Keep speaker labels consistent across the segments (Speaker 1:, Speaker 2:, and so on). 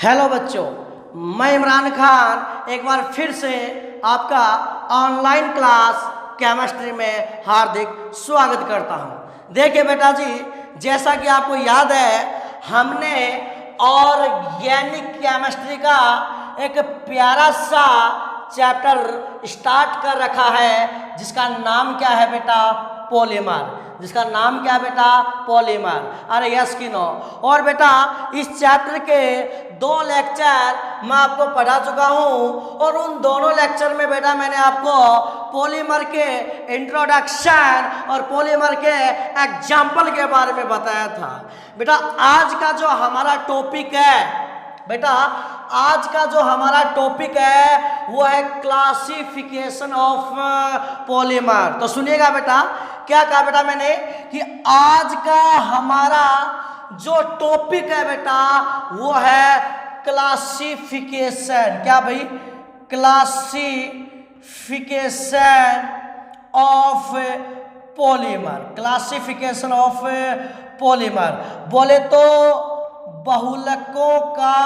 Speaker 1: Hello बच्चों, मैं इमरान खान एक बार फिर से आपका ऑनलाइन क्लास केमिस्ट्री में हार्दिक स्वागत करता हूं। देखिए बेटा जी, जैसा कि आपको याद है, हमने ऑर्गेनिक केमिस्ट्री का एक प्यारा सा चैप्टर स्टार्ट कर रखा है जिसका नाम क्या है बेटा? पॉलीमर। जिसका नाम क्या है बेटा? पॉलीमर। अरे यस कि नो? और बेटा इस चैप्टर के 2 लेक्चर मैं आपको पढ़ा चुका हूँ और उन दोनों लेक्चर में बेटा मैंने आपको पॉलीमर के इंट्रोडक्शन और पॉलीमर के एग्जाम्पल के बारे में बताया था। बेटा आज का जो हमारा टॉपिक है वो है क्लासिफिकेशन ऑफ पॉलीमर। तो सुनिएगा बेटा, क्या कहा बेटा मैंने कि आज का हमारा जो टॉपिक है बेटा वो है क्लासिफिकेशन। क्या भाई? Classification of polymer. Classification of polymer बोले तो बहुलकों का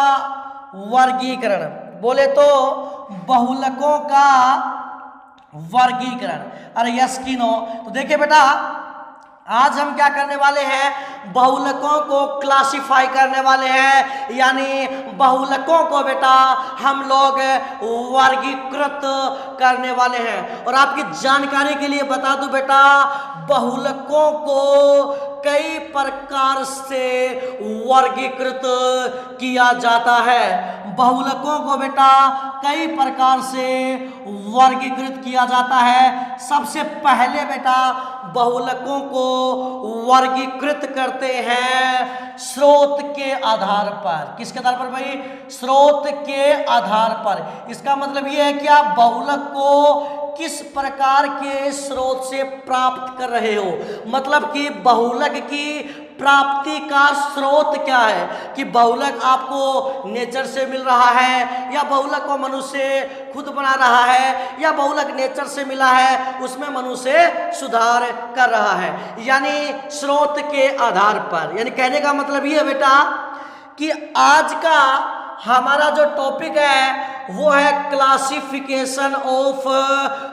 Speaker 1: वर्गीकरण। अरे यस कि नो? तो देखिए बेटा, आज हम क्या करने वाले हैं? बहुलकों को क्लासिफाई करने वाले हैं, यानी बहुलकों को बेटा हम लोग वर्गीकृत करने वाले हैं। और आपकी जानकारी के लिए बता दूं बेटा, बहुलकों को कई प्रकार से वर्गीकृत किया जाता है। बहुलकों को बेटा कई प्रकार से वर्गीकृत किया जाता है। सबसे पहले बेटा बहुलकों को वर्गीकृत करते हैं स्रोत के आधार पर। किसके आधार पर भाई? स्रोत के आधार पर। इसका मतलब यह है कि आप बहुलक को किस प्रकार के स्रोत से प्राप्त कर रहे हो, मतलब कि बहुलक की प्राप्ति का स्रोत क्या है, कि बहुलक आपको नेचर से मिल रहा है या बहुलक को मनुष्य खुद बना रहा है या बहुलक नेचर से मिला है उसमें मनुष्य सुधार कर रहा है, यानी स्रोत के आधार पर। यानी कहने का मतलब ये है बेटा कि आज का हमारा जो टॉपिक है वो है क्लासिफिकेशन ऑफ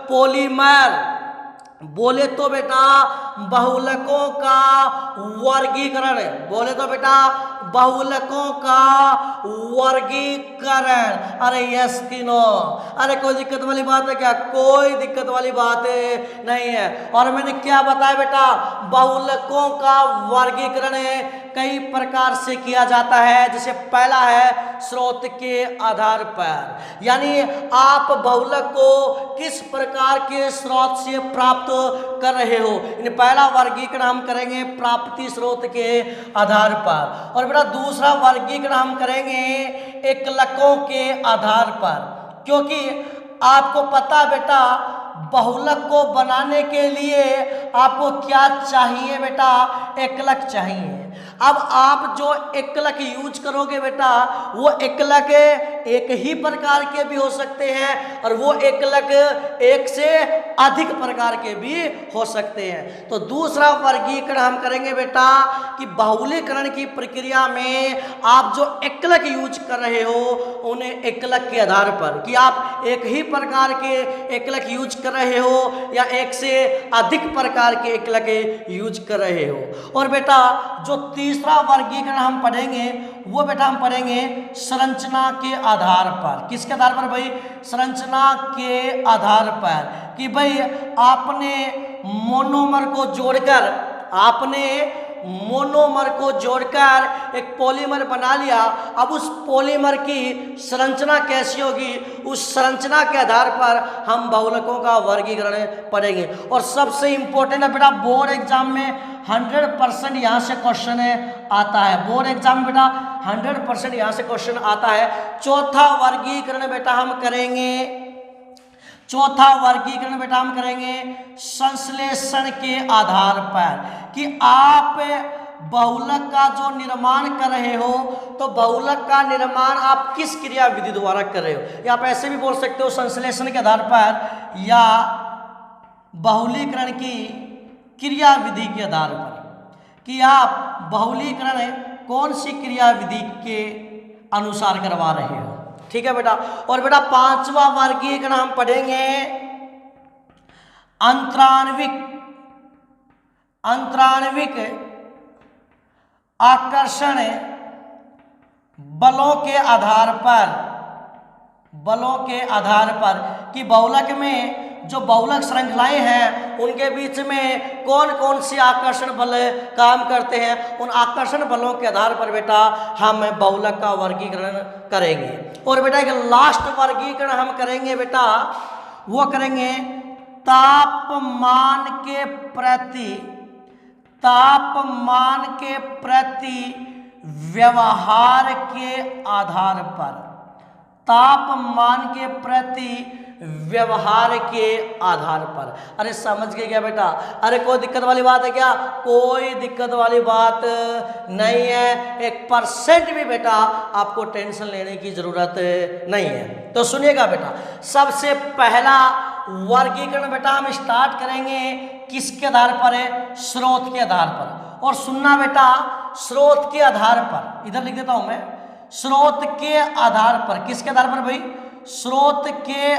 Speaker 1: पॉलीमर। बोले तो बेटा बहुलकों का वर्गीकरण। अरे यस कि नो? अरे कोई दिक्कत वाली बात है क्या? कोई दिक्कत वाली बात नहीं है। और मैंने क्या बताया बेटा? बहुलकों का वर्गीकरण कई प्रकार से किया जाता है। जैसे पहला है स्रोत के आधार पर, यानी आप बहुलक को किस प्रकार के स्रोत से प्राप्त कर रहे हो। पहला वर्गीकरण हम करेंगे प्राप्ति स्रोत के आधार पर, और बेटा दूसरा वर्गीकरण हम करेंगे एकलकों के आधार पर। क्योंकि आपको पता बेटा बहुलक को बनाने के लिए आपको क्या चाहिए बेटा? एकलक चाहिए। अब आप जो एकलक यूज करोगे बेटा वो एकलक एक ही प्रकार के भी हो सकते हैं और वो एकलक एक से अधिक प्रकार के भी हो सकते हैं। तो दूसरा वर्गीकरण हम करेंगे बेटा कि बहुलीकरण की प्रक्रिया में आप जो एकलक यूज कर रहे हो उन्हें एकलक के आधार पर, कि आप एक ही प्रकार के एकलक यूज कर रहे हो या एक से अधिक प्रकार के एकलक यूज कर रहे हो। और बेटा जो तीसरा वर्गीकरण हम पढ़ेंगे वो बेटा हम पढ़ेंगे संरचना के आधार पर। किसके आधार पर भाई? संरचना के आधार पर, कि भाई आपने मोनोमर को जोड़कर एक पॉलीमर बना लिया। अब उस पॉलीमर की संरचना कैसी होगी, उस संरचना के आधार पर हम बहुलकों का वर्गीकरण पढ़ेंगे। और सबसे इंपॉर्टेंट है बेटा, बोर्ड एग्जाम में 100% यहाँ से क्वेश्चन आता है। बोर्ड एग्जाम में बेटा 100% यहाँ से क्वेश्चन आता है। चौथा वर्गीकरण बेटा हम करेंगे संश्लेषण के आधार पर, कि आप बहुलक का जो निर्माण कर रहे हो तो बहुलक का निर्माण आप किस क्रिया विधि द्वारा कर रहे हो, या आप ऐसे भी बोल सकते हो संश्लेषण के आधार पर या बहुलीकरण की क्रिया विधि के आधार पर, कि आप बहुलीकरण कौन सी क्रिया विधि के अनुसार करवा रहे हो। ठीक है बेटा। और बेटा पांचवा वर्गीकरण हम पढ़ेंगे अंतराण्विक आकर्षण बलों के आधार पर कि बहुलक में जो बहुलक श्रृंखलाएं हैं उनके बीच में कौन कौन सी आकर्षण बल काम करते हैं, उन आकर्षण बलों के आधार पर बेटा हम बहुलक का वर्गीकरण करेंगे। और बेटा एक लास्ट वर्गीकरण हम करेंगे बेटा, वो करेंगे तापमान के प्रति व्यवहार के आधार पर, तापमान के प्रति व्यवहार के आधार पर। अरे समझ गए क्या बेटा? अरे कोई दिक्कत वाली बात है क्या? कोई दिक्कत वाली बात नहीं है, 1% भी बेटा आपको टेंशन लेने की जरूरत नहीं है। तो सुनिएगा बेटा, सबसे पहला वर्गीकरण बेटा हम स्टार्ट करेंगे किसके आधार पर है? स्रोत के आधार पर। और सुनना बेटा, स्रोत के आधार पर, इधर लिख देता हूं मैं, स्रोत के आधार पर। किसके आधार पर भाई? स्रोत के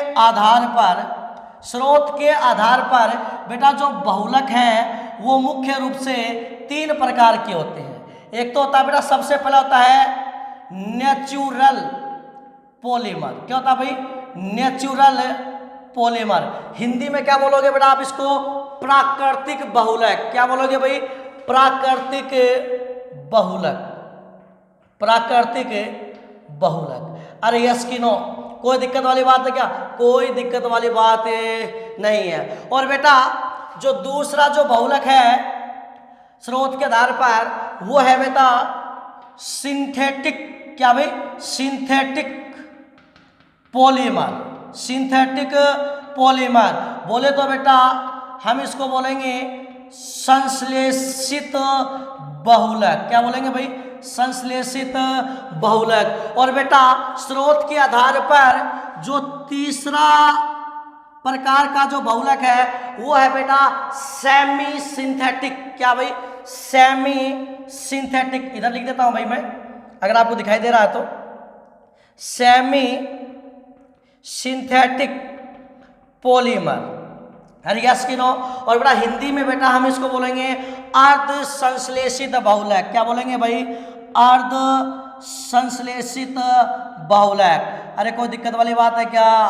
Speaker 1: आधार पर बेटा जो बहुलक हैं वो मुख्य रूप से 3 प्रकार के होते हैं। एक तो होता है बेटा, सबसे पहला होता है नेचुरल पॉलीमर। क्या होता है भाई? Natural polymer. हिंदी में क्या बोलोगे बेटा आप इसको? प्राकृतिक बहुलक। क्या बोलोगे भाई? प्राकृतिक बहुलक। अरे यस कि नो? कोई दिक्कत वाली बात है क्या? कोई दिक्कत वाली बात नहीं है। और बेटा जो दूसरा जो बहुलक है स्रोत के आधार पर, वो है बेटा सिंथेटिक। क्या भाई? Synthetic polymer. बोले तो बेटा हम इसको बोलेंगे संश्लेषित बहुलक। क्या बोलेंगे भाई? संश्लेषित बहुलक। और बेटा स्रोत के आधार पर जो तीसरा प्रकार का जो बहुलक है वो है बेटा सेमी सिंथेटिक। क्या भाई? Semi synthetic. इधर लिख देता हूं भाई मैं, अगर आपको दिखाई दे रहा है तो, सेमी सिंथेटिक पॉलीमर। अरे यस कि नो? और बेटा हिंदी में बेटा हम इसको बोलेंगे अर्ध संश्लेषित बहुलक। क्या बोलेंगे भाई? अर्ध संश्लेषित बहुलक। अरे कोई दिक्कत वाली बात है क्या?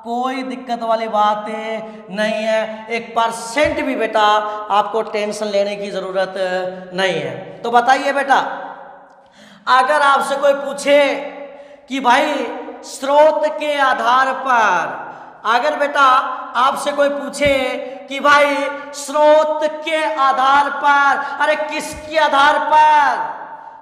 Speaker 1: कोई दिक्कत वाली बात नहीं है, 1% भी बेटा आपको टेंशन लेने की जरूरत नहीं है। तो बताइए बेटा, अगर आपसे कोई पूछे कि भाई स्रोत के आधार पर, अगर बेटा आपसे कोई पूछे कि भाई स्रोत के आधार पर, अरे किसके आधार पर?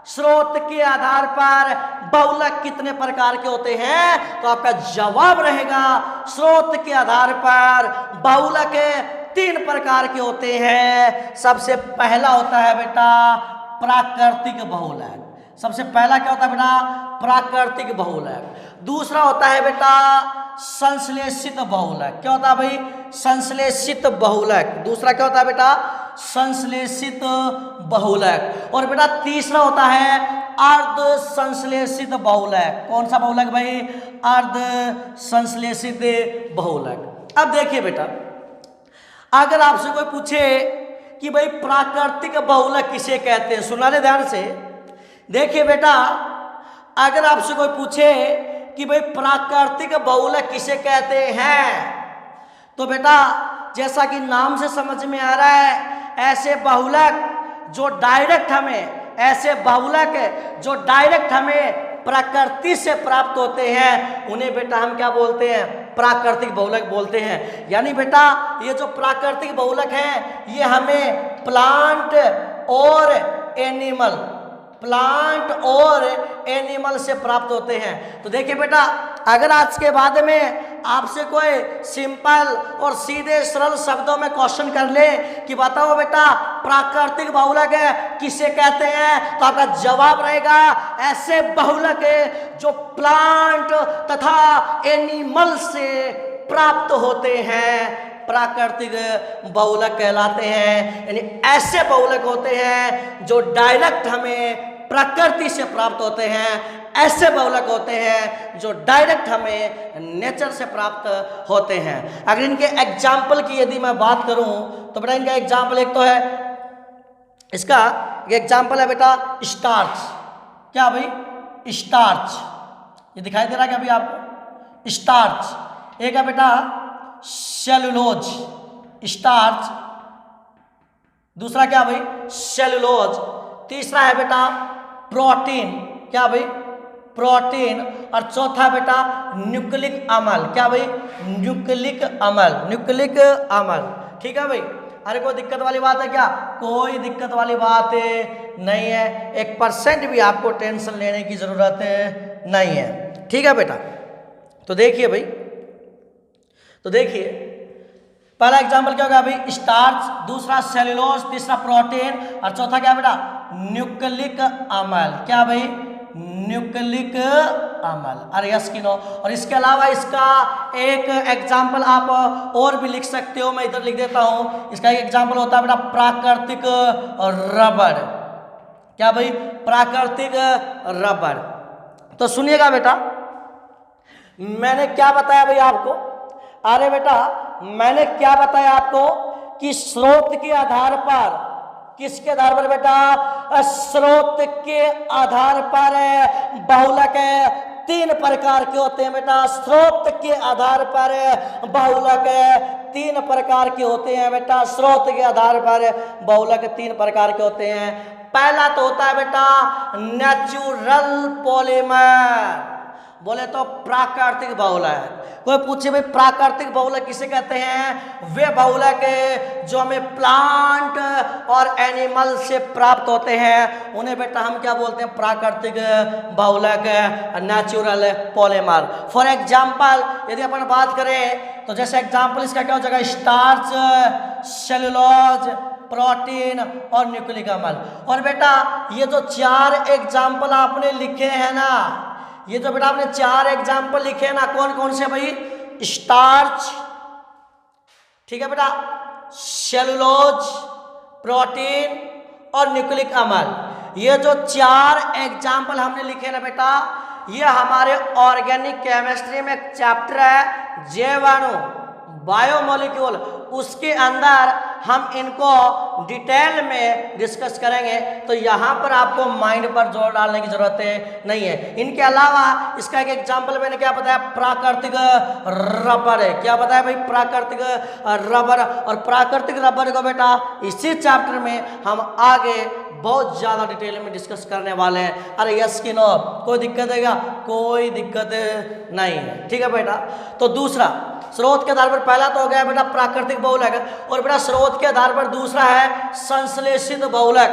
Speaker 1: स्रोत के आधार पर बहुलक कितने प्रकार के होते हैं? तो आपका जवाब रहेगा स्रोत के आधार पर बहुलक 3 प्रकार के होते हैं। सबसे पहला होता है बेटा प्राकृतिक बहुलक। सबसे पहला क्या होता है बेटा? प्राकृतिक बहुलक। दूसरा होता है बेटा संश्लेषित बहुलक। क्या होता है भाई? संश्लेषित बहुलक। दूसरा क्या होता है बेटा? संश्लेषित बहुलक। और बेटा तीसरा होता है अर्ध संश्लेषित बहुलक। कौन सा बहुलक भाई? अर्ध संश्लेषित बहुलक। अब देखिए बेटा, अगर आपसे कोई पूछे कि भाई प्राकृतिक बहुलक किसे कहते हैं, सुना ले ध्यान से। देखिए बेटा, अगर आपसे कोई पूछे कि भाई प्राकृतिक बहुलक किसे कहते हैं, तो बेटा जैसा कि नाम से समझ में आ रहा है, ऐसे बहुलक जो डायरेक्ट हमें प्रकृति से प्राप्त होते हैं, उन्हें बेटा हम क्या बोलते हैं? प्राकृतिक बहुलक बोलते हैं। यानी बेटा ये जो प्राकृतिक बहुलक है ये हमें प्लांट और एनिमल से प्राप्त होते हैं। तो देखिए बेटा, अगर आज के बाद में आपसे कोई सिंपल और सीधे सरल शब्दों में क्वेश्चन कर ले कि बताओ बेटा प्राकृतिक बहुलक किसे कहते हैं, तो आपका जवाब रहेगा ऐसे बहुलक जो प्लांट तथा एनिमल से प्राप्त होते हैं, प्राकृतिक बहुलक कहलाते हैं। यानी ऐसे बहुलक होते हैं जो डायरेक्ट हमें प्रकृति से प्राप्त होते हैं, ऐसे बहुलक होते हैं जो डायरेक्ट हमें नेचर से प्राप्त होते हैं। अगर इनके एग्जाम्पल की यदि मैं बात करूं तो बेटा इनका एग्जाम्पल एक तो है, इसका एग्जाम्पल है बेटा स्टार्च। क्या भाई? स्टार्च। ये दिखाई दे रहा है क्या अभी आपको? स्टार्च। एक है बेटा सेलुलोज, स्टार्च। दूसरा क्या भाई? सेलुलोज। तीसरा है बेटा प्रोटीन। क्या भाई? प्रोटीन। और चौथा बेटा न्यूक्लिक अम्ल। क्या भाई? न्यूक्लिक अम्ल, न्यूक्लिक अम्ल। ठीक है भाई? अरे कोई दिक्कत वाली बात है क्या? कोई दिक्कत वाली बात नहीं है। 1% भी आपको टेंशन लेने की जरूरत नहीं है। ठीक है बेटा? तो देखिए भाई, तो देखिए पहला एग्जाम्पल क्या होगा अभी? स्टार्च, दूसरा सेलुलोज, तीसरा प्रोटीन और चौथा क्या बेटा? न्यूक्लिक अम्ल। क्या भाई? न्यूक्लिक अम्ल। अरे यस की नो। और इसके अलावा इसका एक एग्जाम्पल आप और भी लिख सकते हो, मैं इधर लिख देता हूं। इसका एक एग्जाम्पल होता है बेटा प्राकृतिक रबड़। क्या भाई? प्राकृतिक रबड़। तो सुनिएगा बेटा, मैंने क्या बताया भाई आपको? अरे बेटा मैंने क्या बताया आपको कि स्रोत के आधार पर, किसके आधार पर बेटा? स्रोत के आधार पर बहुलक 3 प्रकार के होते हैं बेटा। स्रोत के आधार पर बहुलक 3 प्रकार के होते हैं बेटा। स्रोत के आधार पर बहुलक 3 प्रकार के होते हैं। पहला तो होता है बेटा नेचुरल पॉलीमर, बोले तो प्राकृतिक बहुलक। कोई पूछे भाई प्राकृतिक बहुलक किसे कहते हैं? वे बहुलक जो हमें प्लांट और एनिमल से प्राप्त होते हैं उन्हें बेटा हम क्या बोलते हैं? प्राकृतिक बहुलक, नेचुरल पॉलीमर। फॉर एग्जाम्पल यदि अपन बात करें तो जैसे एग्जाम्पल इसका क्या हो जाएगा? स्टार्च, सेलुलोज, प्रोटीन और न्यूक्लिक अम्ल। और बेटा ये जो 4 एग्जाम्पल आपने लिखे हैं ना, ये जो बेटा आपने 4 एग्जाम्पल लिखे हैं ना, कौन कौन से भाई? स्टार्च, ठीक है बेटा, सेलुलोज, प्रोटीन और न्यूक्लिक अम्ल। ये जो 4 एग्जाम्पल हमने लिखे ना बेटा, ये हमारे ऑर्गेनिक केमिस्ट्री में एक चैप्टर है जीवाणु, बायोमोलिक्यूल, उसके अंदर हम इनको डिटेल में डिस्कस करेंगे। तो यहाँ पर आपको माइंड पर जोर डालने की जरूरत नहीं है। इनके अलावा इसका एक एग्जाम्पल मैंने क्या बताया? प्राकृतिक रबर है। क्या बताया भाई? प्राकृतिक रबर। और प्राकृतिक रबर को बेटा इसी चैप्टर में हम आगे बहुत ज़्यादा डिटेल में डिस्कस करने वाले हैं। अरे यस की नो? कोई दिक्कत है क्या? कोई दिक्कत नहीं है। ठीक है बेटा? तो दूसरा स्रोत के आधार पर, पहला तो हो गया बेटा प्राकृतिक बहुलक, और बेटा स्रोत के आधार पर दूसरा है संश्लेषित बहुलक।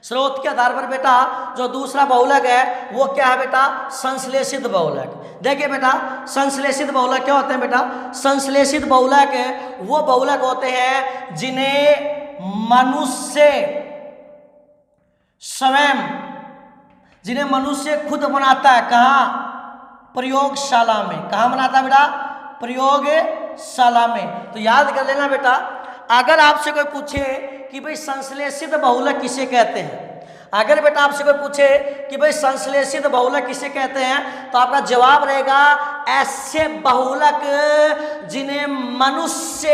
Speaker 1: स्रोत के आधार पर बेटा जो दूसरा बहुलक है वो क्या है बेटा? संश्लेषित बहुलक। देखिए बेटा संश्लेषित बहुलक क्या होते हैं बेटा? संश्लेषित बहुलक वो बहुलक होते हैं जिन्हें मनुष्य स्वयं, जिन्हें मनुष्य खुद बनाता है। कहाँ? प्रयोगशाला में। कहाँ बनाता है बेटा? प्रयोगशाला में। तो याद कर लेना बेटा, अगर आपसे कोई पूछे कि भाई संश्लेषित बहुलक किसे कहते हैं, अगर बेटा आपसे कोई पूछे कि भाई संश्लेषित बहुलक किसे कहते हैं, तो आपका जवाब रहेगा ऐसे बहुलक जिन्हें मनुष्य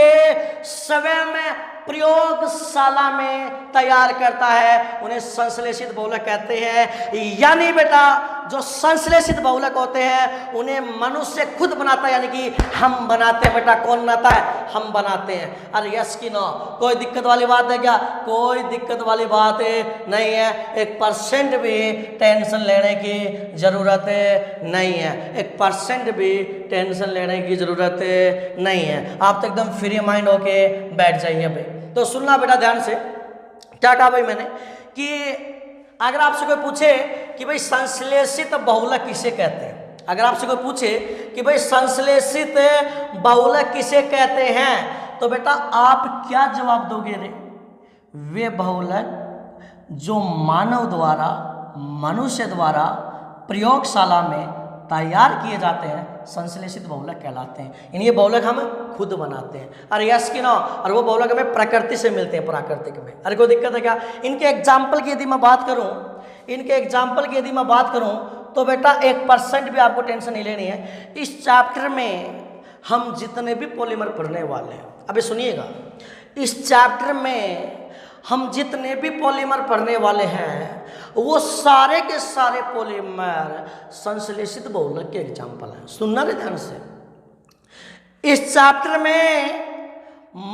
Speaker 1: स्वयं प्रयोगशाला में तैयार करता है, उन्हें संश्लेषित बहुलक कहते हैं। यानी बेटा जो संश्लेषित बहुलक होते हैं उन्हें मनुष्य खुद बनाता है, यानी कि हम बनाते हैं बेटा। कौन बनाता है? हम बनाते हैं। अरे यस की नो? कोई दिक्कत वाली बात है क्या? कोई दिक्कत वाली बात नहीं है। 1% भी टेंशन लेने की जरूरत नहीं है। 1% भी टेंशन लेने की जरूरत नहीं है। आप तो एकदम फ्री माइंड होके बैठ जाइए भाई। तो सुनना बेटा ध्यान से, क्या कहा भाई मैंने कि अगर आपसे कोई पूछे कि भाई संश्लेषित बहुलक किसे कहते हैं, अगर आपसे कोई पूछे कि भाई संश्लेषित बहुलक किसे कहते हैं, तो बेटा आप क्या जवाब दोगे रे? वे बहुलक जो मानव द्वारा, मनुष्य द्वारा प्रयोगशाला में तैयार किए जाते हैं संश्लेषित बहुलक कहलाते हैं। इन्हीं बहुलक हम खुद बनाते हैं। अरे यस की ना? और वो बहुलक हमें प्रकृति से मिलते हैं, प्राकृतिक में। अरे कोई दिक्कत है क्या? इनके एग्जाम्पल की यदि मैं बात करूं, इनके एग्जाम्पल की यदि मैं बात करूं तो बेटा 1% भी आपको टेंशन नहीं लेनी है। इस चैप्टर में हम जितने भी पॉलीमर पढ़ने वाले हैं, अभी सुनिएगा, इस चैप्टर में हम जितने भी पॉलीमर पढ़ने वाले हैं वो सारे के सारे पॉलीमर संश्लेषित बहुलक के एग्जाम्पल हैं। सुनना रे ध्यान से। इस चैप्टर में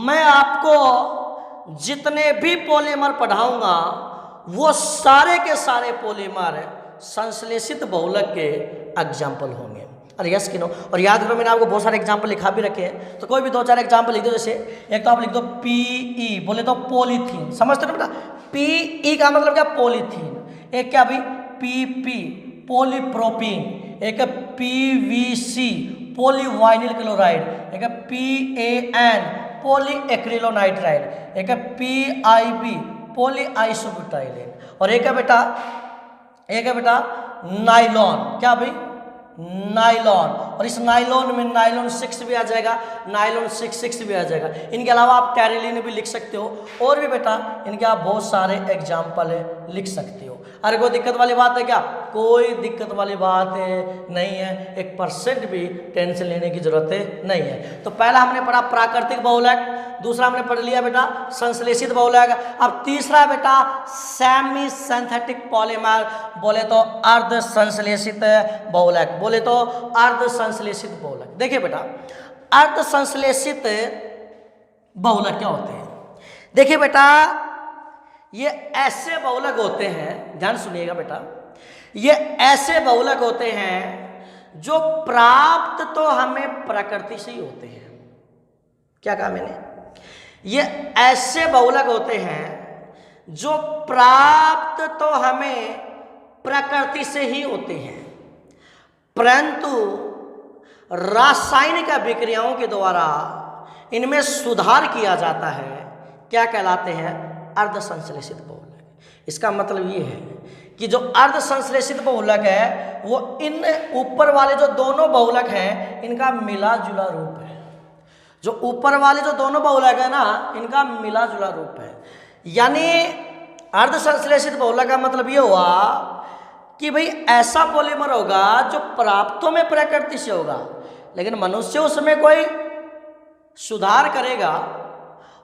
Speaker 1: मैं आपको जितने भी पॉलीमर पढ़ाऊंगा वो सारे के सारे पॉलीमर संश्लेषित बहुलक के एग्जाम्पल होंगे। अरे यस कि नो? और याद करो मैंने आपको बहुत सारे एग्जाम्पल लिखा भी रखे हैं, तो कोई भी 2-4 एग्जाम्पल लिख दो। जैसे एक तो आप लिख दो पीई, बोले तो पॉलीथीन, समझते हो बेटा? पीई का मतलब क्या? पॉलीथीन। एक क्या भाई? पीपी पॉलीप्रोपीन, एक है पीवीसी पॉलीवाइनिल क्लोराइड, एक है पीएएन पॉलीएक्रिलोनाइट्राइड, एक है पीआईबी पॉलीआइसोब्यूटाइलिन, और एक है बेटा नाइलॉन। क्या भाई? नाइलॉन। और इस नाइलॉन में नाइलॉन 6 भी आ जाएगा, नाइलॉन 6 भी आ जाएगा। इनके अलावा आप टेरिलीन भी लिख सकते हो, और भी बेटा इनके आप बहुत सारे एग्जाम्पल लिख सकते हो। अरे कोई दिक्कत वाली बात है क्या? कोई दिक्कत वाली बात नहीं है, 1% भी टेंशन लेने की जरूरत नहीं है। तो पहला हमने पढ़ा प्राकृतिक बहुलक, दूसरा हमने पढ़ लिया बेटा संश्लेषित बहुलक। अब तीसरा बेटा सेमी सिंथेटिक पॉलीमर, बोले तो अर्ध संश्लेषित बहुलक, बोले तो अर्ध संश्लेषित बहुलक। देखिए बेटा अर्ध संश्लेषित बहुलक क्या होते हैं? देखिए बेटा ये ऐसे बहुलक होते हैं, ध्यान सुनिएगा बेटा, ये ऐसे बहुलक होते हैं जो प्राप्त तो हमें प्रकृति से ही होते हैं। क्या कहा मैंने? ये ऐसे बहुलक होते हैं जो प्राप्त तो हमें प्रकृति से ही होते हैं, परंतु रासायनिक अभिक्रियाओं के द्वारा इनमें सुधार किया जाता है। क्या कहलाते हैं? अर्ध संश्लेषित बहुलक। इसका मतलब ये है कि जो अर्ध संश्लेषित बहुलक है वो इन ऊपर वाले जो दोनों बहुलक हैं इनका मिला जुला रूप है। जो ऊपर वाले जो दोनों बहुलक है ना, इनका मिला जुला रूप है। यानी अर्ध संश्लेषित बहुलक का मतलब ये हुआ कि भाई ऐसा पॉलीमर होगा जो प्राप्तों में प्रकृति से होगा, लेकिन मनुष्य उसमें कोई सुधार करेगा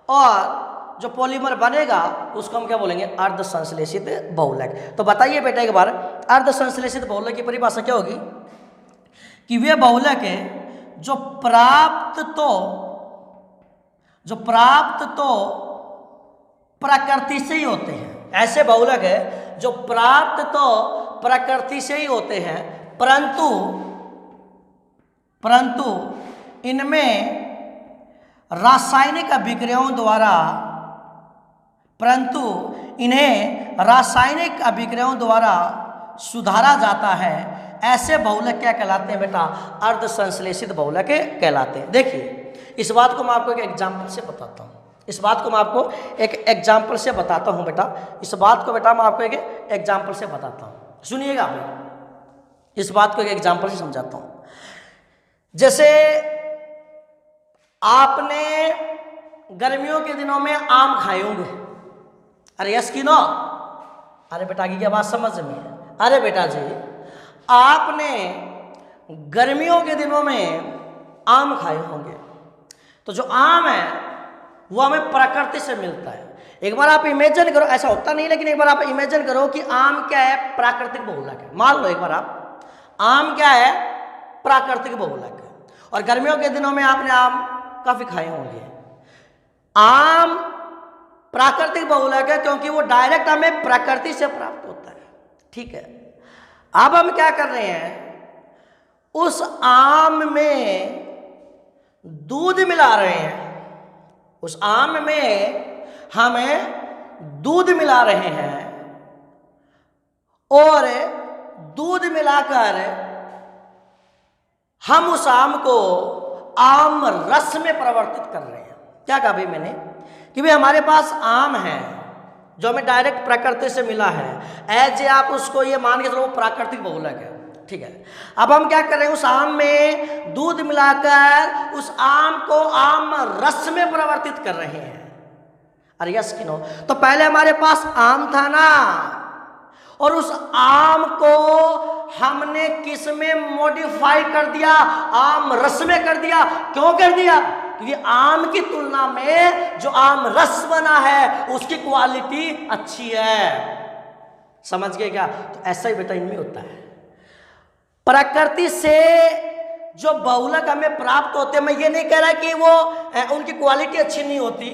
Speaker 1: और जो पॉलीमर बनेगा उसको हम क्या बोलेंगे? अर्ध संश्लेषित बहुलक। तो बताइए बेटा एक बार, अर्ध संश्लेषित बहुलक की परिभाषा क्या होगी? कि वे बहुलक है जो प्राप्त तो प्रकृति से ही होते हैं। ऐसे बहुलक है जो प्राप्त तो प्रकृति से ही होते हैं, परंतु इनमें रासायनिक अभिक्रियाओं द्वारा सुधारा जाता है। ऐसे बहुलक क्या कहलाते हैं बेटा? अर्ध संश्लेषित बहुलक कहलाते हैं। देखिए इस बात को मैं आपको एक एग्जाम्पल से बताता हूँ। इस बात को मैं आपको एक एग्जाम्पल से बताता हूँ बेटा। इस बात को बेटा मैं आपको एक एग्जाम्पल से बताता हूँ, सुनिएगा भाई। इस बात को एक एग्जाम्पल से समझाता हूँ। जैसे आपने गर्मियों के दिनों में आम खाए होंगे। अरे यस की नो? अरे बेटा की क्या बात समझ में? अरे बेटा जी आपने गर्मियों के दिनों में आम खाए होंगे, तो जो आम है वो हमें प्रकृति से मिलता है। एक बार आप इमेजिन करो, ऐसा होता नहीं लेकिन एक बार आप इमेजिन करो कि आम क्या है? प्राकृतिक बहुलक है। मान लो एक बार आप, आम क्या है? प्राकृतिक बहुलक है। और गर्मियों के दिनों में आपने आम काफी खाए होंगे। आम प्राकृतिक बहुलक है क्योंकि वो डायरेक्ट हमें प्रकृति से प्राप्त होता है। ठीक है, अब हम क्या कर रहे हैं? उस आम में दूध मिला रहे हैं। उस आम में हमें दूध मिला रहे हैं और दूध मिलाकर हम उस आम को आम रस में परिवर्तित कर रहे हैं। क्या कहा भाई मैंने? कि भाई हमारे पास आम है जो हमें डायरेक्ट प्रकृति से मिला है, ऐसे आप उसको ये मान के चलो प्राकृतिक बहुलक है। ठीक है, अब हम क्या कर रहे हैं? उस आम में दूध मिलाकर उस आम को आम रस में परिवर्तित कर रहे हैं। अरे यस कि नो? तो पहले हमारे पास आम था ना, और उस आम को हमने किस में मॉडिफाई कर दिया? आम रस में कर दिया। क्यों कर दिया? क्योंकि आम की तुलना में जो आम रस बना है उसकी क्वालिटी अच्छी है। समझ गए क्या? तो ऐसा ही बेटा इनमें होता है। प्रकृति से जो बहुलक हमें प्राप्त होते हैं, मैं ये नहीं कह रहा कि वो उनकी क्वालिटी अच्छी नहीं होती,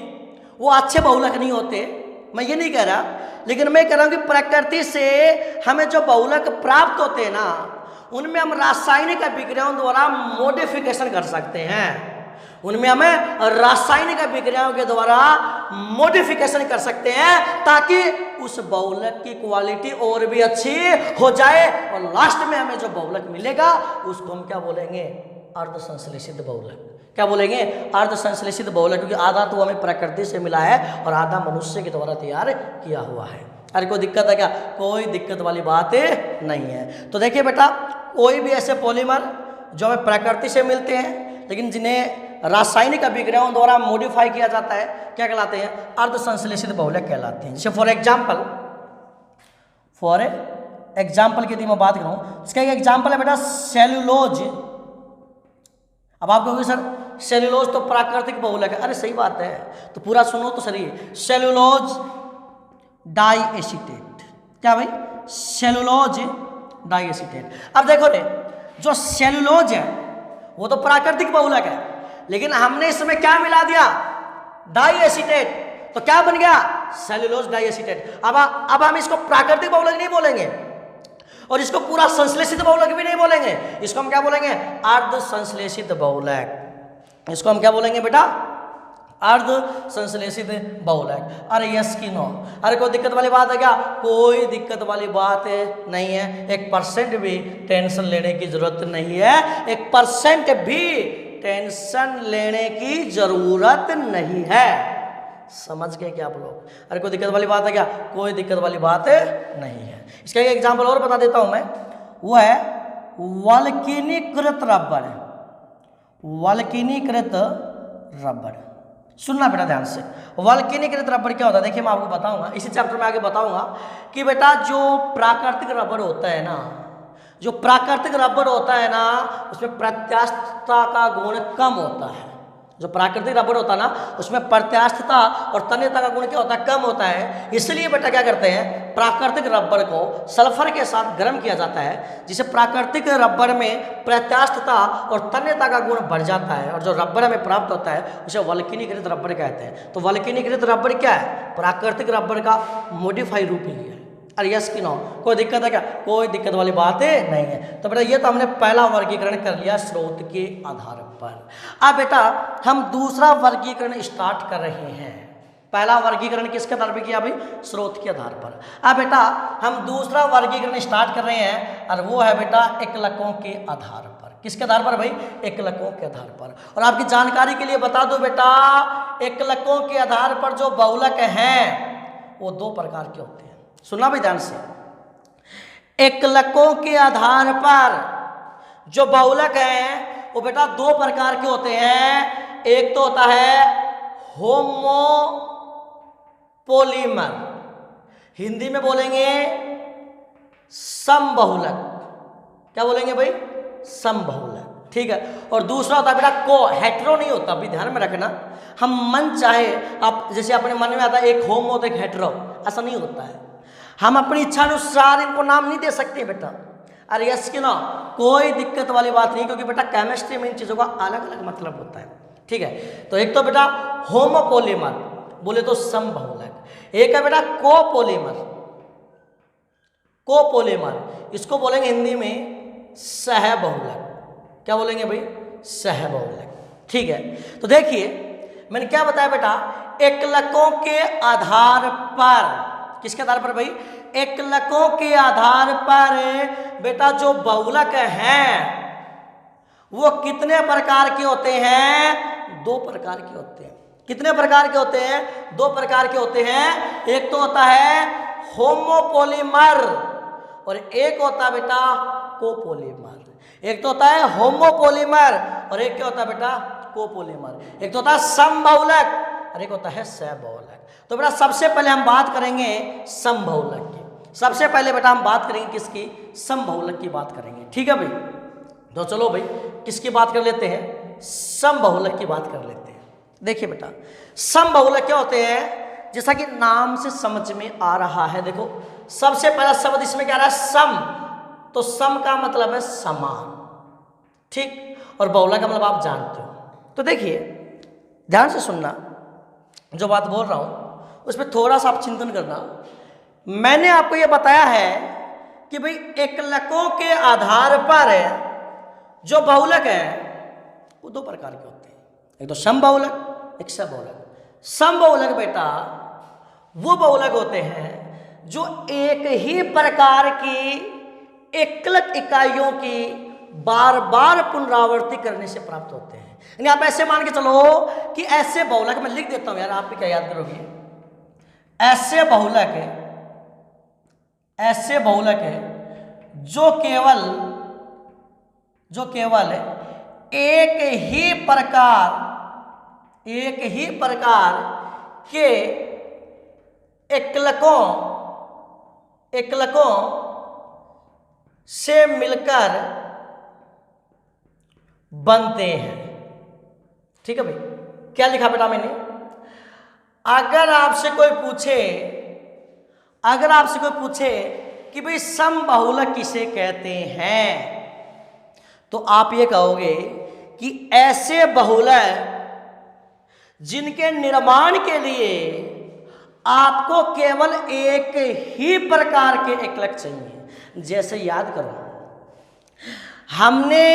Speaker 1: वो अच्छे बहुलक नहीं होते, मैं ये नहीं कह रहा, लेकिन मैं कह रहा हूं कि प्रकृति से हमें जो बहुलक प्राप्त होते हैं ना, उनमें हम रासायनिक अभिक्रियाओं द्वारा मॉडिफिकेशन कर सकते हैं। उनमें हमें रासायनिक अभिक्रियाओं के द्वारा मॉडिफिकेशन कर सकते हैं ताकि उस बहुलक की क्वालिटी और भी अच्छी हो जाए, और लास्ट में हमें जो बहुलक मिलेगा उसको हम क्या बोलेंगे? अर्ध संश्लेषित बहुलक। क्या बोलेंगे? अर्ध संश्लेषित बहुलक, क्योंकि आधा तो हमें प्रकृति से मिला है और आधा मनुष्य के द्वारा तैयार किया हुआ है। अरे कोई दिक्कत है क्या? कोई दिक्कत वाली बात नहीं है। तो देखिए बेटा, कोई भी ऐसे पॉलीमर जो हमें प्रकृति से मिलते हैं लेकिन जिन्हें रासायनिक अभिक्रियाओं द्वारा मॉडिफाई किया जाता है, क्या कहलाते हैं? अर्ध संश्लेषित बहुलक कहलाते हैं। जैसे फॉर एग्जाम्पल की यदि मैं बात करूं, इसका एक एग्जाम्पल है बेटा सेल्यूलोज। अब आप कहोगे सर सेल्यूलोज तो प्राकृतिक बहुलक है। अरे सही बात है, तो पूरा सुनो तो सही। सेल्यूलोज डाइएसिटेट। क्या भाई? सेल्यूलोज डाइएसिटेट। अब देखो रे, जो सेल्यूलोज है वो तो प्राकृतिक बहुलक है, लेकिन हमने इसमें क्या मिला दिया? डाइएसिटेट। तो क्या बन गया? सेल्यूलोज डाइएसिटेट। अब हम इसको प्राकृतिक बहुलक नहीं बोलेंगे और इसको पूरा संश्लेषित बहुलक भी नहीं बोलेंगे, इसको हम क्या बोलेंगे? अर्ध संश्लेषित बहुलक। इसको हम क्या बोलेंगे बेटा? अर्ध संश्लेषित बहुलक। अरे यस की नो? अरे कोई दिक्कत वाली बात है क्या? कोई दिक्कत वाली बात नहीं है। 1% भी टेंशन लेने की जरूरत नहीं है। 1% भी टेंशन लेने की जरूरत नहीं है। समझ गए क्या आप लोग? अरे कोई दिक्कत वाली बात है क्या? कोई दिक्कत वाली बात नहीं है। इसका एक एग्जाम्पल और बता देता हूं मैं, वो है वल्कनीकृत रबर। वल्कनीकृत रबर, सुनना बेटा ध्यान से। वल्कनीकृत रबर क्या होता है? देखिए मैं आपको बताऊंगा, इसी चैप्टर में आगे बताऊंगा कि बेटा जो प्राकृतिक रबर होता है ना, जो प्राकृतिक रबर होता है ना, उसमें प्रत्यास्थता का गुण कम होता है। जो प्राकृतिक रबर होता है ना, उसमें प्रत्यास्थता और तन्यता का गुण क्या होता है? कम होता है। इसलिए बेटा क्या करते हैं, प्राकृतिक रबर को सल्फर के साथ गर्म किया जाता है, जिससे प्राकृतिक रबर में प्रत्यास्थता और तन्यता का गुण बढ़ जाता है, और जो रबर हमें प्राप्त होता है उसे वल्कनीकृत रबर कहते हैं। तो वल्कनीकृत रबर क्या है? प्राकृतिक रबर का मॉडिफाई रूप ही है। अरे यस की नो? कोई दिक्कत है क्या? कोई दिक्कत वाली बात नहीं है। तो बेटा ये तो हमने पहला वर्गीकरण कर लिया स्रोत के आधार पर। अब बेटा हम दूसरा वर्गीकरण स्टार्ट कर रहे हैं। पहला वर्गीकरण किसके आधार पर किया भाई? स्रोत के आधार पर। अब बेटा हम दूसरा वर्गीकरण स्टार्ट कर रहे हैं, और वो है बेटा एकलकों के आधार पर। किसके आधार पर भाई? एकलकों के आधार पर। और आपकी जानकारी के लिए बता दो बेटा, एकलकों के आधार पर जो बहुलक हैं वो दो प्रकार के होते हैं। सुनना भी ध्यान से। एकलकों के आधार पर जो बहुलक हैं वो बेटा दो प्रकार के होते हैं। एक तो होता है होमोपोलीमर, हिंदी में बोलेंगे समबहुलक। क्या बोलेंगे भाई? समबहुलक। ठीक है। और दूसरा होता है बेटा को, हेट्रो नहीं होता, अभी ध्यान में रखना। हम मन चाहे, आप जैसे अपने मन में आता है एक होमो तो एक हेट्रो, ऐसा नहीं होता है। हम अपनी इच्छा अनुसार इनको नाम नहीं दे सकते बेटा। अरे यस की ना? कोई दिक्कत वाली बात नहीं, क्योंकि बेटा केमिस्ट्री में इन चीज़ों का अलग अलग मतलब होता है। ठीक है। तो एक तो बेटा होमोपोलीमर बोले तो समबहुलक, एक है बेटा कोपोलीमर। कोपोलीमर इसको बोलेंगे हिंदी में सहबहुलक। क्या बोलेंगे भाई? सहबहुलक। ठीक है। तो देखिए मैंने क्या बताया बेटा, एकलकों के आधार पर। किसके आधार पर भाई? एकलकों के आधार पर बेटा जो बहुलक हैं वो कितने प्रकार के होते हैं? दो प्रकार के होते हैं। कितने प्रकार के होते हैं? दो प्रकार के होते हैं। एक तो होता है होमोपोलीमर और एक होता है बेटा कोपोलीमर। एक तो होता है होमोपोलीमर और एक क्या होता है बेटा? कोपोलीमर। एक तो होता है समबहुलक और एक होता है सहबहुलक। तो बेटा सबसे पहले हम बात करेंगे समबहुलक की। सबसे पहले बेटा हम बात करेंगे किसकी, समबहुलक की बात करेंगे, ठीक है भाई। तो चलो भाई किसकी बात कर लेते हैं, समबहुलक की बात कर लेते हैं। देखिए बेटा समबहुलक क्या होते हैं, जैसा कि नाम से समझ में आ रहा है। देखो सबसे पहला शब्द इसमें क्या आ रहा है, सम। तो सम का मतलब है समान, ठीक, और बहुलक का मतलब आप जानते हो। तो देखिए ध्यान से सुनना, जो बात बोल रहा हूं उसमें थोड़ा सा आप चिंतन करना। मैंने आपको यह बताया है कि भाई एकलकों के आधार पर जो बहुलक है वो दो प्रकार के होते हैं, एक तो समबहुलक, एक सबहुलक। समबहुलक बेटा वो बहुलक होते हैं जो एक ही प्रकार की एकलक इकाइयों की बार बार पुनरावृत्ति करने से प्राप्त होते हैं। यानी आप ऐसे मान के चलो कि ऐसे बहुलक, मैं लिख देता हूं यार, आप भी क्या याद करोगे, ऐसे बहुलक है, ऐसे बहुलक है जो केवल एक ही प्रकार के एकलकों से मिलकर बनते हैं। ठीक है भाई, क्या लिखा बेटा मैंने, अगर आपसे कोई पूछे कि भाई समबहुलक किसे कहते हैं, तो आप ये कहोगे कि ऐसे बहुलक जिनके निर्माण के लिए आपको केवल एक ही प्रकार के एकलक चाहिए। जैसे याद करो, हमने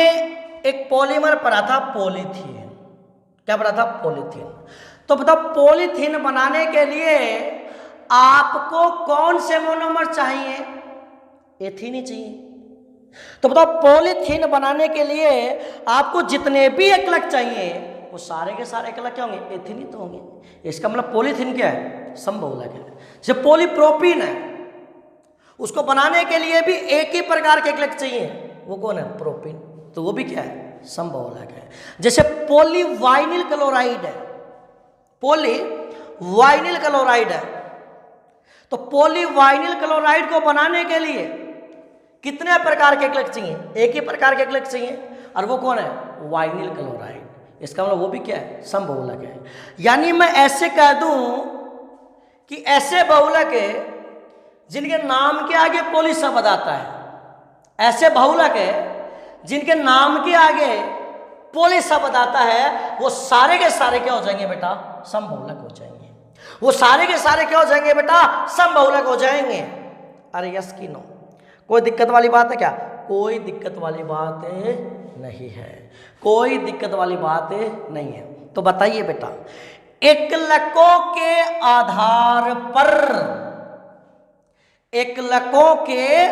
Speaker 1: एक पॉलीमर पढ़ा था, पॉलीथीन। क्या पढ़ा था, पॉलीथीन। तो बताओ पॉलीथीन बनाने के लिए आपको कौन से मोनोमर चाहिए, एथीन ही चाहिए। तो बताओ पॉलीथीन बनाने के लिए आपको जितने भी एकलक चाहिए वो सारे के सारे एकलक क्या होंगे, एथीन ही तो होंगे। इसका मतलब पॉलीथीन क्या है, समबहुलक है। जैसे पॉलीप्रोपीन है, उसको बनाने के लिए भी एक ही प्रकार के एकलक चाहिए, वो कौन है, प्रोपीन, तो वो भी क्या है, समबहुलक है। जैसे पॉलीवाइनिल क्लोराइड है, पॉलीवाइनिल क्लोराइड है, तो पॉलीवाइनिल क्लोराइड को बनाने के लिए कितने प्रकार के एकलक चाहिए, एक ही प्रकार के एकलक चाहिए, और वो कौन है, वाइनिल क्लोराइड। इसका मतलब वो भी क्या है, समबहुलक है। यानी मैं ऐसे कह दूं कि ऐसे बहुलक है जिनके नाम के आगे पॉली शब्द आता है, ऐसे बहुलक है जिनके नाम के आगे पॉली शब्द आता है, वो सारे के सारे क्या हो जाएंगे बेटा, समबहुलक हो जाएंगे। वो सारे के सारे क्या हो जाएंगे बेटा, समबहुलक हो जाएंगे। अरे यस कि नो, कोई दिक्कत वाली बात है क्या, कोई दिक्कत वाली बात नहीं है, कोई दिक्कत वाली बात नहीं है। तो बताइए बेटा, एकलकों के आधार पर, एकलकों के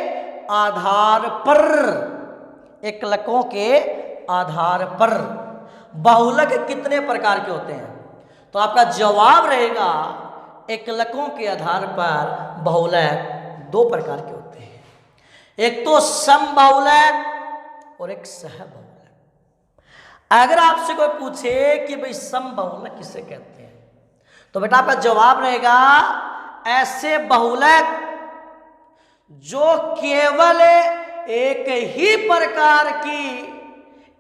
Speaker 1: आधार पर बहुलक कितने प्रकार के होते हैं? तो आपका जवाब रहेगा एकलकों के आधार पर बहुलक दो प्रकार के होते हैं, एक तो समबहुलक और एक सहबहुलक। अगर आपसे कोई पूछे कि भाई समबहुलक किसे कहते हैं, तो बेटा आपका जवाब रहेगा ऐसे बहुलक जो केवल एक ही प्रकार की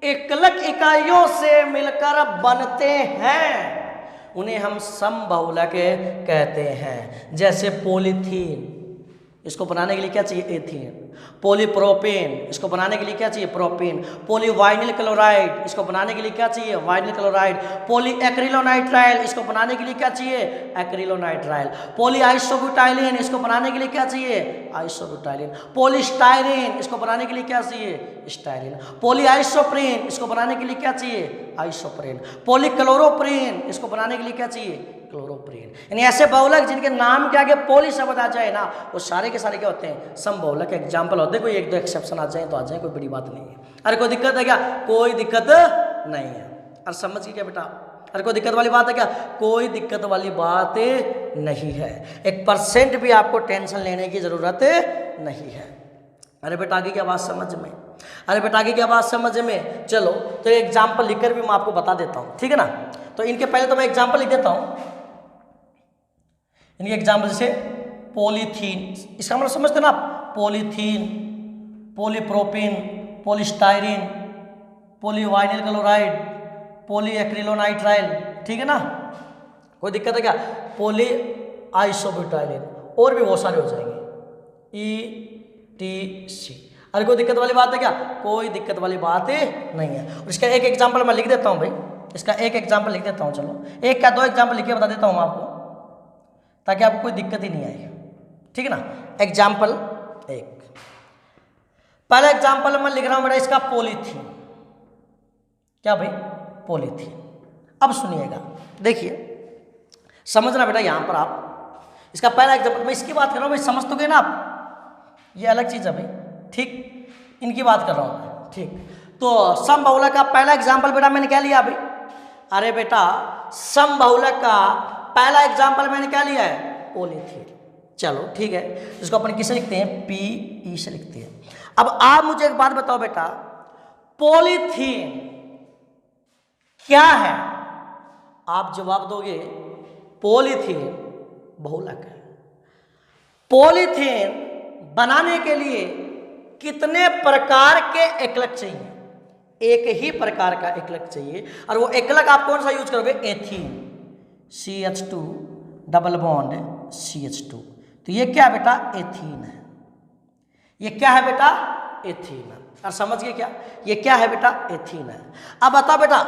Speaker 1: एकलक इकाइयों से मिलकर बनते हैं, उन्हें हम समबहुलक कहते हैं। जैसे पॉलीथीन, इसको बनाने के लिए क्या चाहिए, एथीन। पॉलीप्रोपेन, इसको बनाने के लिए क्या चाहिए, प्रोपेन। पॉलीवाइनिल क्लोराइड, इसको बनाने के लिए क्या चाहिए, वाइनिल क्लोराइड। पॉलीएक्रिलोनाइट्राइल, इसको बनाने के लिए क्या चाहिए, एक्रिलोनाइट्राइल। पॉलीआइसोब्यूटाइलिन, इसको बनाने के लिए क्या चाहिए, आइसोब्यूटाइलिन। पॉलीस्टाइरीन, इसको बनाने के लिए क्या चाहिए, स्टाइरिन। पॉलीआइसोप्रीन, इसको बनाने के लिए क्या चाहिए, आइसोप्रीन। पॉलीक्लोरोप्रीन, इसको बनाने के लिए क्या चाहिए, क्लोरोप्रीन। यानी ऐसे बहुलक जिनके नाम के आगे पॉली शब्द आ जाए ना, वो सारे के सारे क्या होते हैं, समबहुलक। एग्जाम्पल होते हैं, कोई एक दो एक्सेप्शन आ जाए तो आ जाए, कोई बड़ी बात नहीं है। अरे कोई दिक्कत है क्या, कोई दिक्कत नहीं है। अरे समझ गए क्या बेटा, अरे कोई दिक्कत वाली बात है क्या, कोई दिक्कत वाली बात नहीं है। 1% भी आपको टेंशन लेने की जरूरत नहीं है। अरे बेटा आगे क्या बात समझ में, अरे बेटा आगे क्या बात समझ में। चलो तो एग्जाम्पल लिखकर भी मैं आपको बता देता हूँ, ठीक है ना। तो इनके पहले तो मैं एग्जाम्पल लिख देता हूँ, इनके एग्जाम्पल जैसे पॉलीथीन, इसका मतलब समझते ना आप, पॉलीथीन, पॉलीप्रोपिन, पॉलीस्टाइरिन, पॉलीवाइनिल क्लोराइड, पॉलीएक्रिलोनाइट्राइल, ठीक है ना, कोई दिक्कत है क्या, पॉली आइसोब्यूटाइलिन, और भी बहुत सारे हो जाएंगे, ETC। अरे कोई दिक्कत वाली बात है क्या, कोई दिक्कत वाली बात नहीं है। और इसका एक एग्जाम्पल मैं लिख देता हूँ भाई, इसका एक एग्जाम्पल लिख देता हूँ, चलो एक का 2 एग्जाम्पल लिख के बता देता हूँ आपको, ताकि आपको कोई दिक्कत ही नहीं आएगी, ठीक है ना। एग्जाम्पल एक, पहला एग्जाम्पल मैं लिख रहा हूँ बेटा इसका पॉलीथीन, क्या भाई, पॉलीथीन। अब सुनिएगा, देखिए समझना बेटा, यहां पर आप इसका पहला एग्जाम्पल, मैं इसकी बात कर रहा हूँ भाई, समझ तो गए ना आप, ये अलग चीज है भाई, ठीक, इनकी बात कर रहा हूँ मैं, ठीक। तो समबहुलक का पहला एग्जाम्पल बेटा मैंने क्या लिया भाई, अरे बेटा समबहुलक का पहला एग्जाम्पल मैंने क्या लिया है, पॉलीथीन। चलो ठीक है, इसको अपन किसे लिखते हैं, PE से लिखते हैं। अब आप मुझे एक बात बताओ बेटा, पॉलीथीन क्या है, आप जवाब दोगे पॉलीथीन बहुलक है। पॉलीथीन बनाने के लिए कितने प्रकार के एकलक चाहिए, एक ही प्रकार का एकलक चाहिए, और वो एकलक आप कौन सा यूज करोगे, ethene, CH2 double bond CH2। तो ये क्या है बेटा, एथीन है, ये क्या है बेटा, एथीन है। और समझ गए क्या, ये क्या है बेटा, एथीन है। अब बताओ बेटा,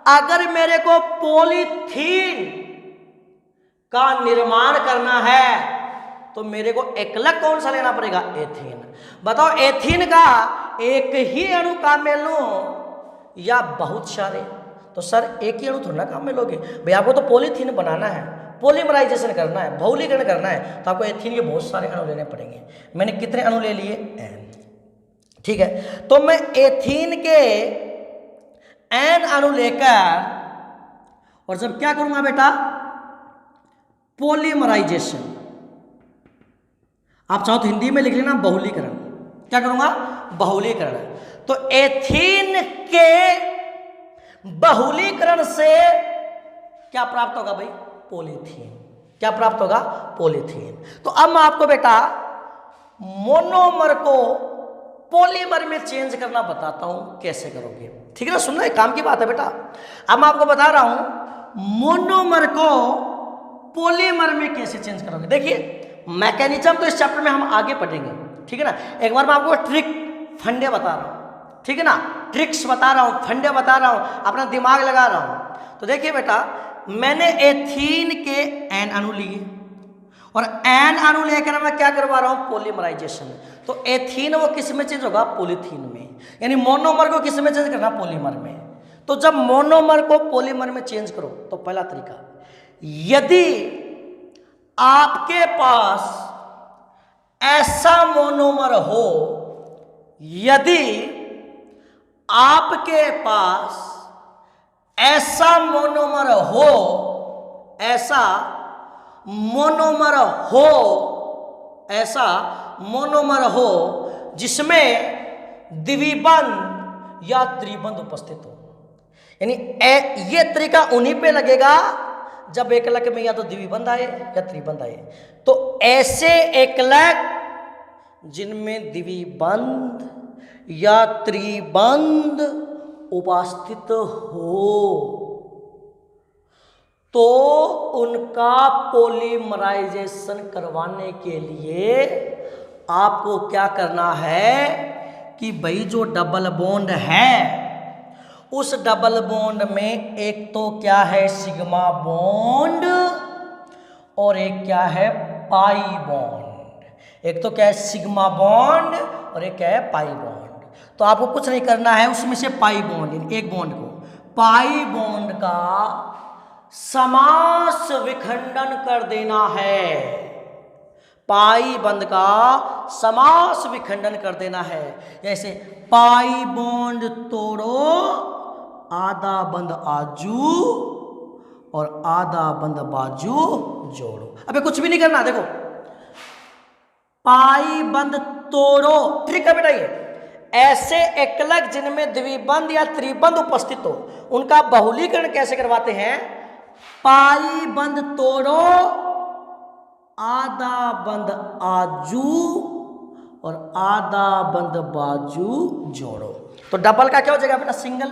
Speaker 1: अगर मेरे को पॉलीथीन का निर्माण करना है तो मेरे को एकलक कौन सा लेना पड़ेगा, एथीन। बताओ एथीन का एक ही अणु काम में लूं या बहुत सारे, तो सर एक ही अणु थोड़ा ना काम में लोगे भाई, आपको तो पॉलीथीन बनाना है, पॉलीमराइजेशन करना है, बहुलीकरण करना है, तो आपको एथीन के बहुत सारे अणु लेने पड़ेंगे। मैंने कितने अणु ले लिए, N, ठीक है। तो मैं एथीन के N अणु लेकर और जब क्या करूंगा बेटा, पॉलीमराइजेशन, आप चाहो तो हिंदी में लिख लेना बहुलीकरण, क्या करूंगा, बहुलीकरण। तो एथीन के बहुलीकरण से क्या प्राप्त होगा भाई, पॉलीथीन, क्या प्राप्त होगा, पॉलीथीन। तो अब मैं आपको बेटा मोनोमर को पॉलीमर में चेंज करना बताता हूं, कैसे करोगे, ठीक है ना, सुनना एक काम की बात है बेटा। अब मैं आपको बता रहा हूं मोनोमर को पॉलीमर में कैसे चेंज करोगे। देखिए मैकेनिज्म तो इस चैप्टर में हम आगे पढ़ेंगे, ठीक है ना। एक बार मैं आपको ट्रिक फंडे बता रहा हूं, ठीक है ना, ट्रिक्स बता रहा हूं, फंडे बता रहा हूं, अपना दिमाग लगा रहा हूं। तो देखिए बेटा, मैंने एथीन के N अणु लिए और N अणु लेकर मैं क्या करवा रहा हूं, पॉलीमराइजेशन। तो एथीन वो किस में चेंज होगा, पॉलीथीन में, यानी मोनोमर को किस में चेंज करना, पॉलीमर में। तो जब मोनोमर को पॉलीमर में चेंज करो तो पहला तरीका, यदि आपके पास ऐसा मोनोमर हो, यदि आपके पास ऐसा मोनोमर हो, ऐसा मोनोमर हो, ऐसा मोनोमर हो जिसमें द्विबंध या त्रिबंध उपस्थित हो, यानी ये तरीका उन्हीं पे लगेगा जब एकलक में या तो द्विबंध आए या त्रिबंध आए। तो ऐसे एकलक जिनमें द्विबंध या त्रिबंध उपस्थित हो तो उनका पॉलीमराइजेशन करवाने के लिए आपको क्या करना है कि भाई जो डबल बॉन्ड है उस डबल बॉन्ड में एक तो क्या है सिग्मा बॉन्ड और एक क्या है पाई बॉन्ड। एक तो क्या है सिग्मा बॉन्ड और एक क्या है पाई बॉन्ड। तो आपको कुछ नहीं करना है, उसमें से पाई बॉन्ड, एक बॉन्ड को पाई बॉन्ड का समास विखंडन कर देना है, पाई बंद का समास विखंडन कर देना है। जैसे पाई बॉन्ड तोड़ो, आधा बंद आजू और आधा बंद बाजू जोड़ो। अबे कुछ भी नहीं करना, देखो पाई बंद तोड़ो, ट्रिक है बेटा ये। ऐसे एकलक जिनमें द्विबंध या त्रिबंध उपस्थित हो उनका बहुलीकरण कैसे करवाते हैं, पाई बंद तोड़ो, आधा बंद आजू और आधा बंद बाजू जोड़ो। तो डबल का क्या हो जाएगा बेटा? Single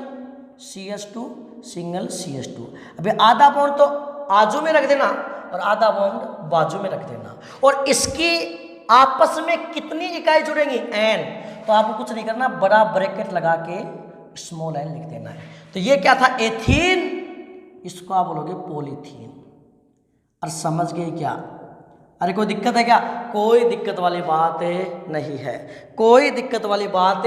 Speaker 1: CH2 single CH2। अभी आधा बॉन्ड तो आजू में रख देना और आधा बॉन्ड बाजू में रख देना। और इसकी आपस में कितनी इकाई जुड़ेंगी? N। तो आपको कुछ नहीं करना, बड़ा ब्रैकेट लगा के स्मॉल n लिख देना है। तो ये क्या था? एथीन, इसको आप बोलोगे पॉलीथीन। और समझ गए क्या? अरे कोई दिक्कत है क्या? कोई दिक्कत वाली बात नहीं है, कोई दिक्कत वाली बात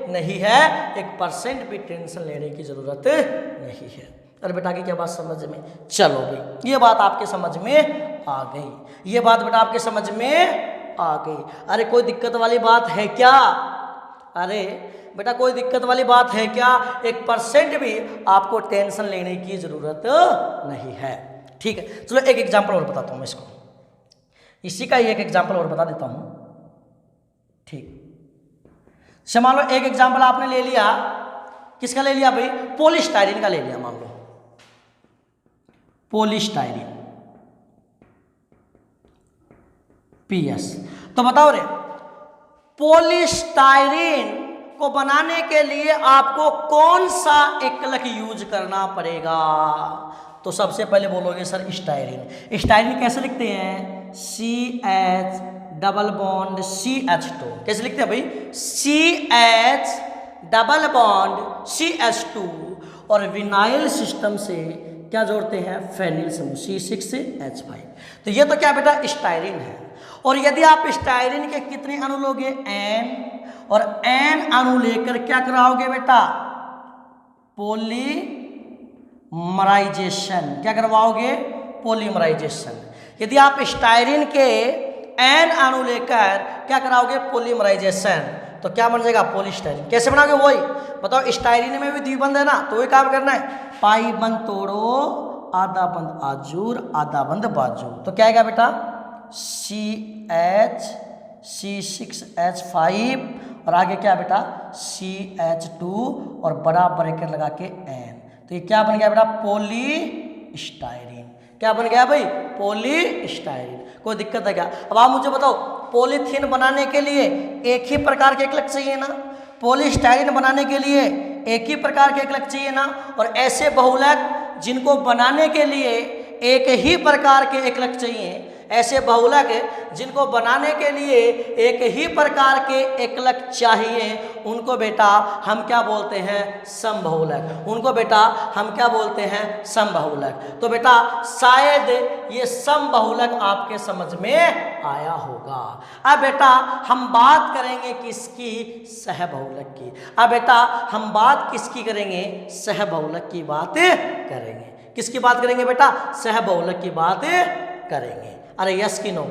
Speaker 1: नहीं है। 1% भी टेंशन लेने की जरूरत नहीं है। अरे बेटा की क्या बात समझ में? चलो भाई, ये बात आपके समझ में आ गई, ये बात बेटा आपके समझ में आ गई। अरे कोई दिक्कत वाली बात है क्या? अरे बेटा कोई दिक्कत वाली बात है क्या? 1% भी आपको टेंशन लेने की जरूरत नहीं है। ठीक है, चलो एक एग्जाम्पल और बताता हूँ मैं इसको, इसी का ही एक एग्जाम्पल और बता देता हूँ। ठीक, मान लो एक एग्जाम्पल आपने ले लिया, किसका ले लिया भाई? पॉलीस्टाइरीन का ले लिया। मान लो पॉलीस्टाइरीन PS। तो बताओ रे, पॉलीस्टाइरीन को बनाने के लिए आपको कौन सा एकलक यूज करना पड़ेगा? तो सबसे पहले बोलोगे सर स्टाइरीन। स्टाइरीन कैसे लिखते हैं? CH double bond CH2। कैसे लिखते हैं भाई? CH डबल बॉन्ड CH2 और विनाइल सिस्टम से क्या जोड़ते हैं? फेनिल समूह C6H5। तो ये तो क्या बेटा? स्टाइरीन है। और यदि आप स्टाइरीन के कितने अणु लोगे? N, और N अणु लेकर क्या कराओगे बेटा? पॉलीमराइजेशन। क्या करवाओगे? पॉलीमराइजेशन। यदि आप स्टाइरीन के N अणु लेकर क्या कराओगे? पॉलीमराइजेशन, तो क्या बन जाएगा? पॉलीस्टाइरीन। कैसे बनाओगे? वही बताओ, स्टाइरीन में भी द्विबंध है ना, तो वही काम करना है। पाई बंद तोड़ो, आधा बंद आजूर आधा बंद बाजू। तो क्या आएगा बेटा? CH C6H5 और आगे क्या बेटा? CH2 और बड़ा ब्रैकेट लगा के N। तो ये क्या बन गया बेटा? पॉलीस्टाइरीन। क्या बन गया भाई? पॉलीस्टाइरीन। कोई दिक्कत है क्या? अब आप मुझे बताओ, पॉलीथीन बनाने के लिए एक ही प्रकार के एकलक चाहिए ना, पॉलीस्टाइरीन बनाने के लिए एक ही प्रकार के एकलक चाहिए ना, और ऐसे बहुलक जिनको बनाने के लिए एक ही प्रकार के एकलक चाहिए, ऐसे बहुलक जिनको बनाने के लिए एक ही प्रकार के एकलक चाहिए, उनको बेटा हम क्या बोलते हैं? समबहुलक। उनको बेटा हम क्या बोलते हैं? समबहुलक। तो बेटा शायद ये समबहुलक आपके समझ में आया होगा। अब बेटा हम बात करेंगे किसकी? सहबहुलक की। अब बेटा हम बात किसकी करेंगे? सहबहुलक की बात करेंगे। किसकी बात करेंगे बेटा? सहबहुलक की बात करेंगे। अरे यस कि नो?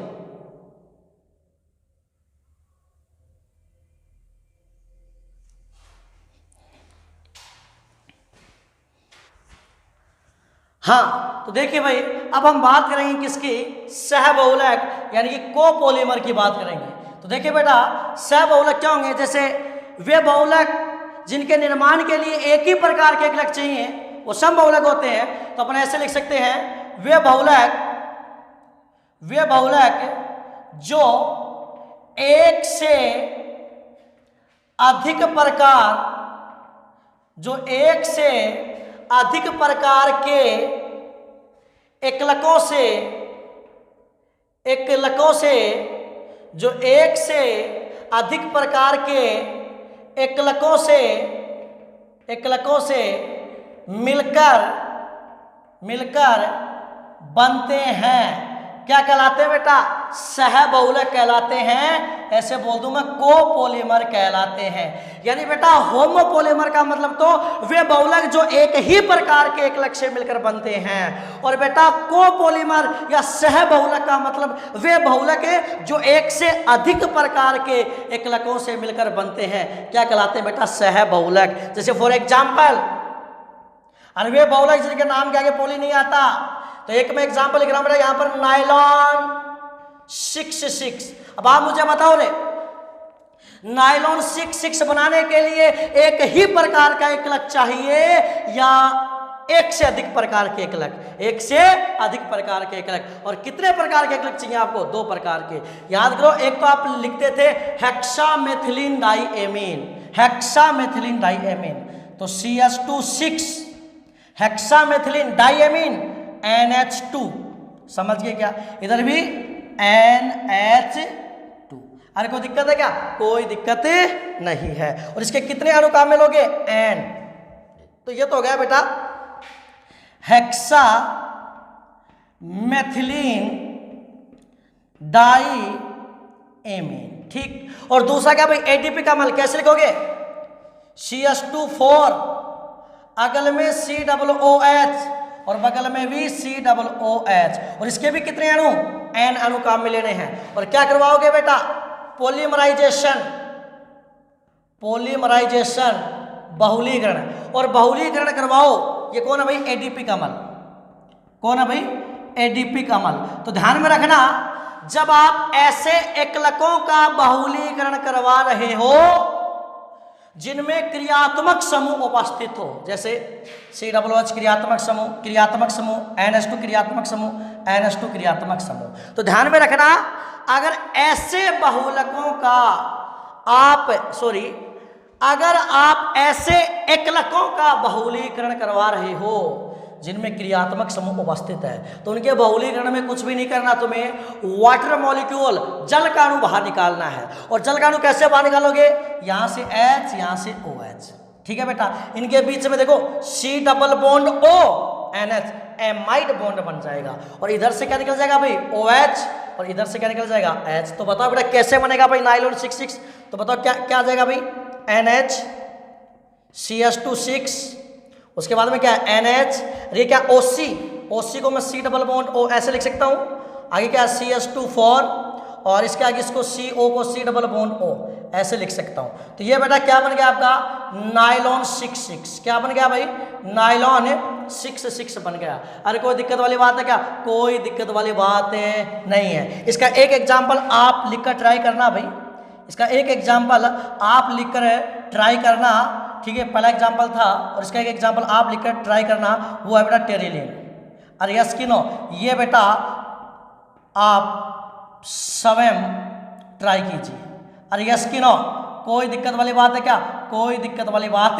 Speaker 1: हाँ, तो देखिए भाई, अब हम बात करेंगे किसकी? सहबहुलक यानी कि कोपॉलीमर की बात करेंगे। तो देखिए बेटा, सहबहुलक क्या होंगे? जैसे वे बहुलक जिनके निर्माण के लिए एक ही प्रकार के एकलक चाहिए वो समबहुलक होते हैं। तो अपन ऐसे लिख सकते हैं, वे बहुलक जो एक से अधिक प्रकार के एकलकों से जो एक से अधिक प्रकार के एकलकों से मिलकर बनते हैं। क्या कहलाते हैं बेटा? सहबहुलक कहलाते हैं। ऐसे बोल दूं मैं, कोपॉलीमर कहलाते हैं। यानी बेटा होमोपॉलीमर का मतलब तो वे बहुलक जो एक ही प्रकार के एकलक से मिलकर बनते हैं, और बेटा कोपॉलीमर या सहबहुलक का मतलब वे बहुलक जो एक से अधिक प्रकार के एकलकों से मिलकर बनते हैं। क्या कहलाते हैं बेटा? सहबहुलक। जैसे फॉर एग्जाम्पल, और वे बहुलक जिनके नाम के आगे पोली नहीं आता, तो एक मैं एग्जाम्पल लिख रहा हूं बेटा, यहां पर नायलॉन 6,6। अब आप मुझे बताओ रे, नायलॉन 6,6 बनाने के लिए एक ही प्रकार का एकलक चाहिए या एक से अधिक प्रकार के एकलक, एक से अधिक प्रकार के एकलक। और कितने प्रकार के एकलक चाहिए आपको? 2 प्रकार के। याद करो, एक तो आप लिखते थे हेक्सामेथिलीन डाइएमीन, हेक्सामेथिलीन डाइएमीन, तो CH2 6 हेक्सामेथिलीन डाइएमीन NH2, समझ गए क्या? इधर भी NH2। अरे कोई दिक्कत है क्या? कोई दिक्कत नहीं है। और इसके कितने अणु काम में लोगे? N। तो ये तो हो गया बेटा हेक्सा मेथिलीन डाइएमीन, ठीक। और दूसरा क्या भाई? एटीपी का अम्ल। कैसे लिखोगे? CH2 4, अगल में COOH और बगल में भी COOH। और इसके भी कितने अणु? N अणु काम में लेने हैं। और क्या करवाओगे बेटा? पॉलीमराइजेशन, पॉलीमराइजेशन, बहुलीकरण। और बहुलीकरण करवाओ। ये कौन है भाई? एडीपी का अम्ल। कौन है भाई? एडीपी का अम्ल। तो ध्यान में रखना, जब आप ऐसे एकलकों का बहुलीकरण करवा रहे हो जिनमें क्रियात्मक समूह उपस्थित हो, जैसे COOH क्रियात्मक समूह, क्रियात्मक समूह, NH2 क्रियात्मक समूह, NH2 क्रियात्मक समूह, तो ध्यान में रखना, अगर ऐसे बहुलकों का अगर आप ऐसे एकलकों का बहुलीकरण करवा रहे हो जिनमें क्रियात्मक समूह उपस्थित है, तो उनके बहुलीकरण में कुछ भी नहीं करना, तुम्हें वाटर मॉलिक्यूल, जल का अणु बाहर निकालना है। और जल का अणु कैसे बाहर निकालोगे? यहां से H, यहां से OH, ठीक है बेटा। इनके बीच में देखो C double bond O NH, amide bond बन जाएगा। और इधर से क्या निकल जाएगा भाई? OH, और इधर से क्या निकल जाएगा? H। तो बताओ बेटा कैसे बनेगा भाई नाइलॉन 6 तो बताओ क्या आ जाएगा भाई? NH CH2 6, उसके बाद में क्या है? NH, ये क्या? OC को मैं C डबल बॉन्ड O ऐसे लिख सकता हूँ। आगे क्या है? CH2 4, और इसके आगे इसको CO को C डबल बॉन्ड O ऐसे लिख सकता हूँ। तो ये बेटा क्या बन गया आपका? नाइलॉन 6। क्या बन गया भाई? नाइलॉन 6 बन गया। अरे कोई दिक्कत वाली बात है क्या? कोई दिक्कत वाली बात नहीं है। इसका एक एग्जाम्पल आप लिखकर ट्राई करना भाई, इसका एक एग्जाम्पल आप लिखकर ट्राई करना, ठीक है। पहला एग्जाम्पल था, और इसका एक एग्जाम्पल आप लिखकर ट्राई करना, वो है बेटा टेरिलिन। अरे यस कि नो? ये बेटा आप स्वयं ट्राई कीजिए। अरे यस कि नो? कोई दिक्कत वाली बात है क्या? कोई दिक्कत वाली बात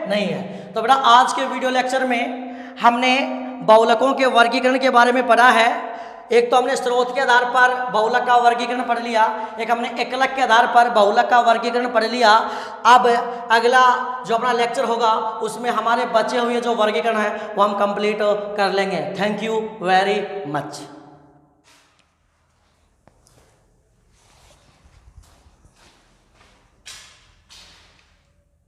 Speaker 1: नहीं है। तो बेटा आज के वीडियो लेक्चर में हमने बहुलकों के वर्गीकरण के बारे में पढ़ा है। एक तो हमने स्रोत के आधार पर बहुलक का वर्गीकरण पढ़ लिया, एक हमने एकलक के आधार पर बहुलक का वर्गीकरण पढ़ लिया। अब अगला जो अपना लेक्चर होगा उसमें हमारे बचे हुए जो वर्गीकरण है वो हम कंप्लीट कर लेंगे। Thank you very much.